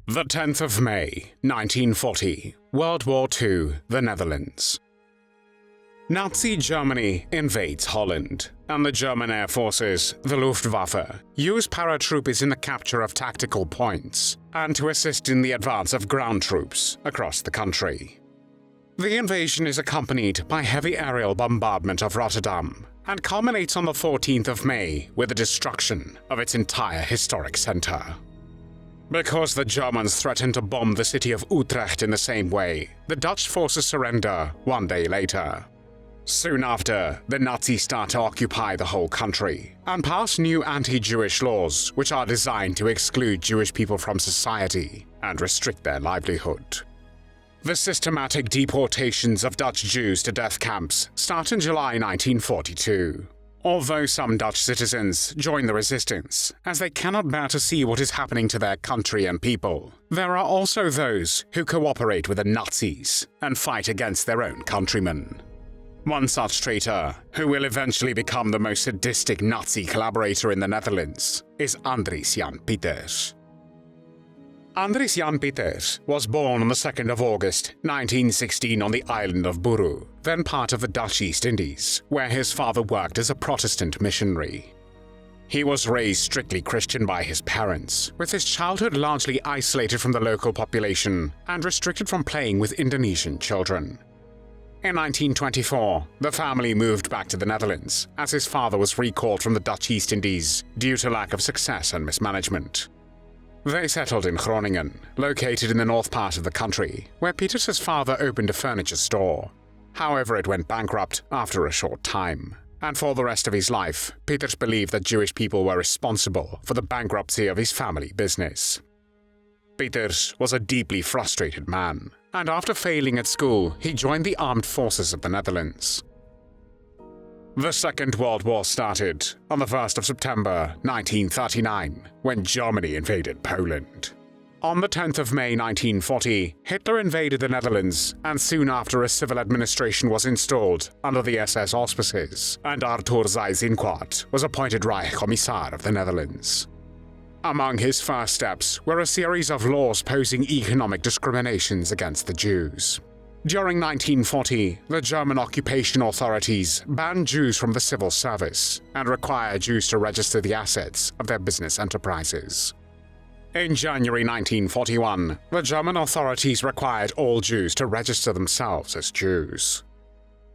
The 10th of May, 1940, World War II, the Netherlands. Nazi Germany invades Holland, and the German air forces, the Luftwaffe, use paratroopers in the capture of tactical points and to assist in the advance of ground troops across the country. The invasion is accompanied by heavy aerial bombardment of Rotterdam and culminates on the 14th of May with the destruction of its entire historic centre. Because the Germans threatened to bomb the city of Utrecht in the same way, the Dutch forces surrender one day later. Soon after, the Nazis start to occupy the whole country and pass new anti-Jewish laws which are designed to exclude Jewish people from society and restrict their livelihood. The systematic deportations of Dutch Jews to death camps start in July 1942. Although some Dutch citizens join the resistance, as they cannot bear to see what is happening to their country and people, there are also those who cooperate with the Nazis and fight against their own countrymen. One such traitor, who will eventually become the most sadistic Nazi collaborator in the Netherlands, is Andries Jan Pieters. Andries Jan Pieters was born on the 2nd of August 1916 on the island of Buru, then part of the Dutch East Indies, where his father worked as a Protestant missionary. He was raised strictly Christian by his parents, with his childhood largely isolated from the local population and restricted from playing with Indonesian children. In 1924, the family moved back to the Netherlands, as his father was recalled from the Dutch East Indies due to lack of success and mismanagement. They settled in Groningen, located in the north part of the country, where Pieters' father opened a furniture store. However, it went bankrupt after a short time, and for the rest of his life, Pieters believed that Jewish people were responsible for the bankruptcy of his family business. Pieters was a deeply frustrated man, and after failing at school, he joined the armed forces of the Netherlands. The Second World War started on the 1st of September 1939, when Germany invaded Poland. On the 10th of May 1940, Hitler invaded the Netherlands, and soon after a civil administration was installed under the SS auspices, and Arthur Seyss-Inquart was appointed Reich Commissar of the Netherlands. Among his first steps were a series of laws posing economic discriminations against the Jews. During 1940, the German occupation authorities banned Jews from the civil service and required Jews to register the assets of their business enterprises. In January 1941, the German authorities required all Jews to register themselves as Jews.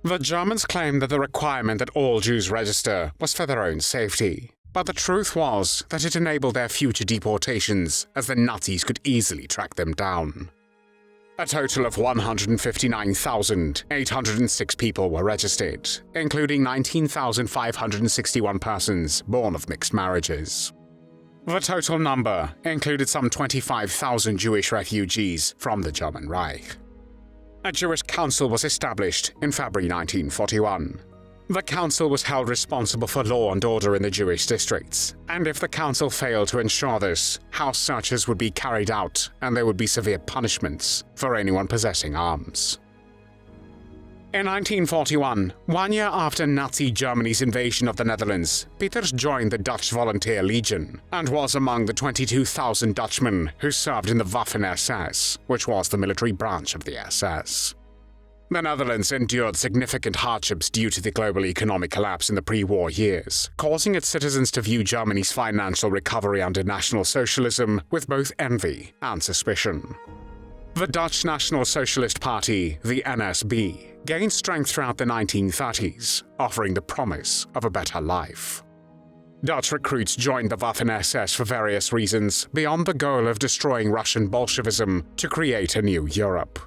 The Germans claimed that the requirement that all Jews register was for their own safety, but the truth was that it enabled their future deportations, as the Nazis could easily track them down. A total of 159,806 people were registered, including 19,561 persons born of mixed marriages. The total number included some 25,000 Jewish refugees from the German Reich. A Jewish council was established in February 1941. The council was held responsible for law and order in the Jewish districts, and if the council failed to ensure this, house searches would be carried out and there would be severe punishments for anyone possessing arms. In 1941, 1 year after Nazi Germany's invasion of the Netherlands, Pieters joined the Dutch Volunteer Legion and was among the 22,000 Dutchmen who served in the Waffen-SS, which was the military branch of the SS. The Netherlands endured significant hardships due to the global economic collapse in the pre-war years, causing its citizens to view Germany's financial recovery under National Socialism with both envy and suspicion. The Dutch National Socialist Party, the NSB, gained strength throughout the 1930s, offering the promise of a better life. Dutch recruits joined the Waffen-SS for various reasons beyond the goal of destroying Russian Bolshevism to create a new Europe.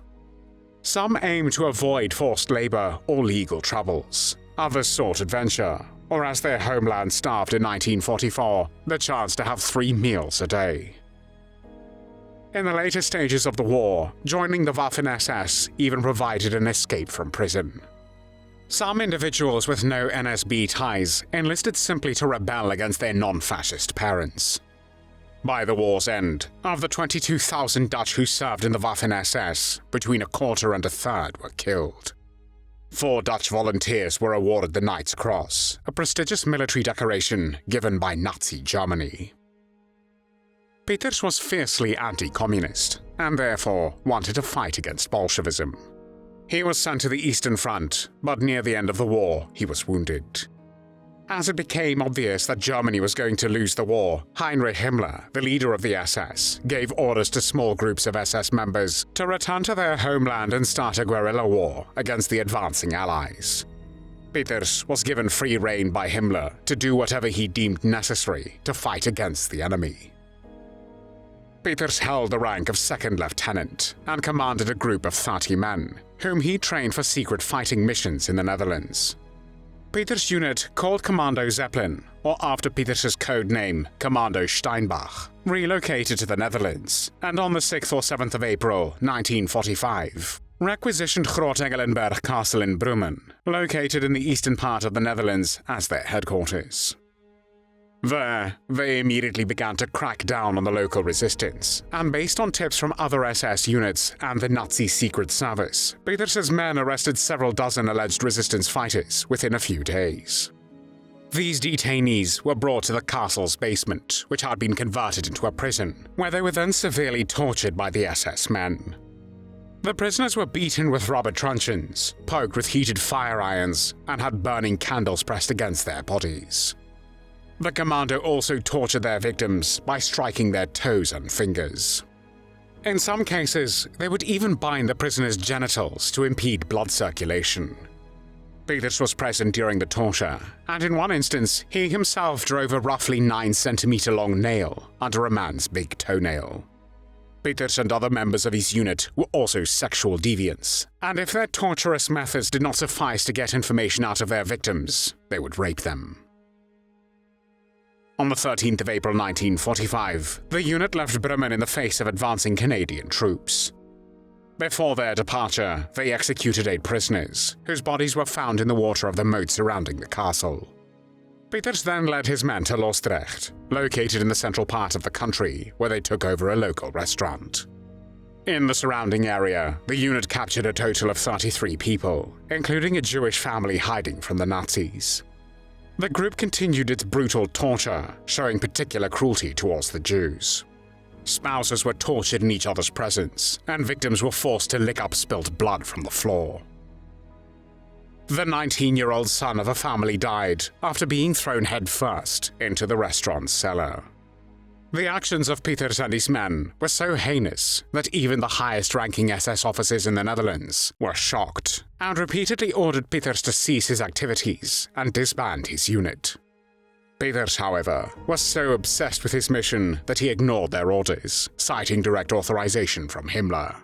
Some aimed to avoid forced labor or legal troubles. Others sought adventure, or as their homeland starved in 1944, the chance to have 3 meals a day. In the later stages of the war, joining the Waffen-SS even provided an escape from prison. Some individuals with no NSB ties enlisted simply to rebel against their non-fascist parents. By the war's end, of the 22,000 Dutch who served in the Waffen-SS, between a quarter and a third were killed. 4 Dutch volunteers were awarded the Knight's Cross, a prestigious military decoration given by Nazi Germany. Pieters was fiercely anti-communist, and therefore wanted to fight against Bolshevism. He was sent to the Eastern Front, but near the end of the war, he was wounded. As it became obvious that Germany was going to lose the war, Heinrich Himmler, the leader of the SS, gave orders to small groups of SS members to return to their homeland and start a guerrilla war against the advancing Allies. Pieters was given free rein by Himmler to do whatever he deemed necessary to fight against the enemy. Pieters held the rank of second lieutenant and commanded a group of 30 men, whom he trained for secret fighting missions in the Netherlands. Pieters' unit, called Kommando Zeppelin, or after Pieters' code name Kommando Steinbach, relocated to the Netherlands, and on the 6th or 7th of April 1945, requisitioned Groot Engelenburg Castle in Brummen, located in the eastern part of the Netherlands, as their headquarters. There, they immediately began to crack down on the local resistance, and based on tips from other SS units and the Nazi Secret Service, Pieters' men arrested several dozen alleged resistance fighters within a few days. These detainees were brought to the castle's basement, which had been converted into a prison, where they were then severely tortured by the SS men. The prisoners were beaten with rubber truncheons, poked with heated fire irons, and had burning candles pressed against their bodies. The commando also tortured their victims by striking their toes and fingers. In some cases, they would even bind the prisoners' genitals to impede blood circulation. Pieters was present during the torture, and in one instance, he himself drove a roughly 9-centimeter-long nail under a man's big toenail. Pieters and other members of his unit were also sexual deviants, and if their torturous methods did not suffice to get information out of their victims, they would rape them. On the 13th of April 1945, the unit left Brummen in the face of advancing Canadian troops. Before their departure, they executed 8 prisoners, whose bodies were found in the water of the moat surrounding the castle. Pieters then led his men to Loosdrecht, located in the central part of the country, where they took over a local restaurant. In the surrounding area, the unit captured a total of 33 people, including a Jewish family hiding from the Nazis. The group continued its brutal torture, showing particular cruelty towards the Jews. Spouses were tortured in each other's presence, and victims were forced to lick up spilt blood from the floor. The 19-year-old son of a family died after being thrown headfirst into the restaurant's cellar. The actions of Pieters and his men were so heinous that even the highest-ranking SS officers in the Netherlands were shocked and repeatedly ordered Pieters to cease his activities and disband his unit. Pieters, however, was so obsessed with his mission that he ignored their orders, citing direct authorization from Himmler.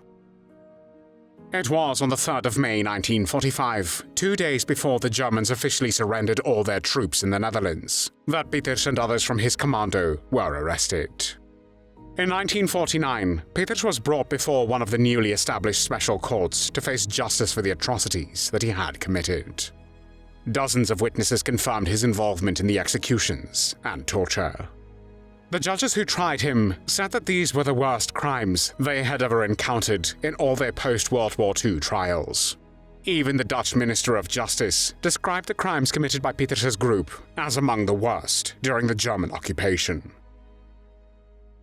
It was on the 3rd of May 1945, 2 days before the Germans officially surrendered all their troops in the Netherlands, that Pieters and others from his commando were arrested. In 1949, Pieters was brought before one of the newly established special courts to face justice for the atrocities that he had committed. Dozens of witnesses confirmed his involvement in the executions and torture. The judges who tried him said that these were the worst crimes they had ever encountered in all their post-World War II trials. Even the Dutch Minister of Justice described the crimes committed by Pieters' group as among the worst during the German occupation.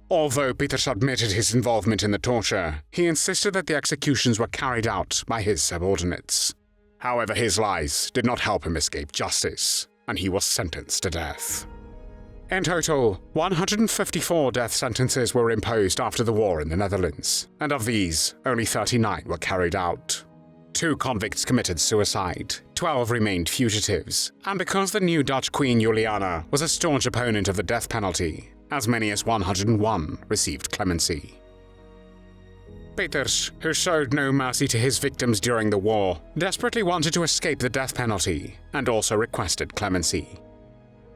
Although Pieters admitted his involvement in the torture, he insisted that the executions were carried out by his subordinates. However, his lies did not help him escape justice, and he was sentenced to death. In total, 154 death sentences were imposed after the war in the Netherlands, and of these, only 39 were carried out. 2 convicts committed suicide, 12 remained fugitives, and because the new Dutch Queen Juliana was a staunch opponent of the death penalty, as many as 101 received clemency. Pieters, who showed no mercy to his victims during the war, desperately wanted to escape the death penalty, and also requested clemency.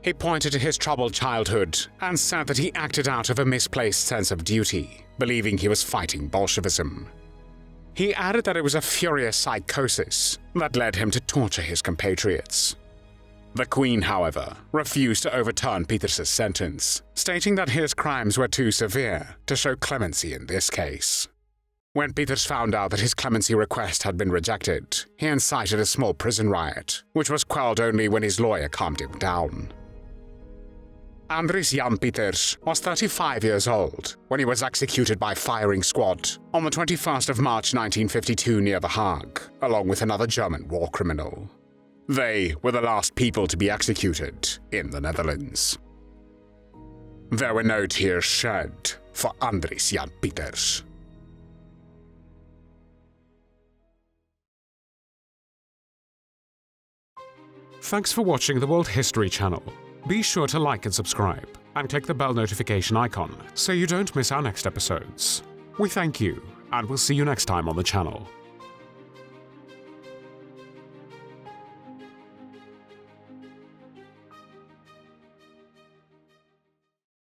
He pointed to his troubled childhood and said that he acted out of a misplaced sense of duty, believing he was fighting Bolshevism. He added that it was a furious psychosis that led him to torture his compatriots. The Queen, however, refused to overturn Pieters' sentence, stating that his crimes were too severe to show clemency in this case. When Pieters found out that his clemency request had been rejected, he incited a small prison riot, which was quelled only when his lawyer calmed him down. Andries Jan Pieters was 35 years old when he was executed by firing squad on the 21st of March 1952 near The Hague, along with another German war criminal. They were the last people to be executed in the Netherlands. There were no tears shed for Andries Jan Pieters. Thanks for watching the World History channel. Be sure to like and subscribe, and click the bell notification icon so you don't miss our next episodes. We thank you, and we'll see you next time on the channel.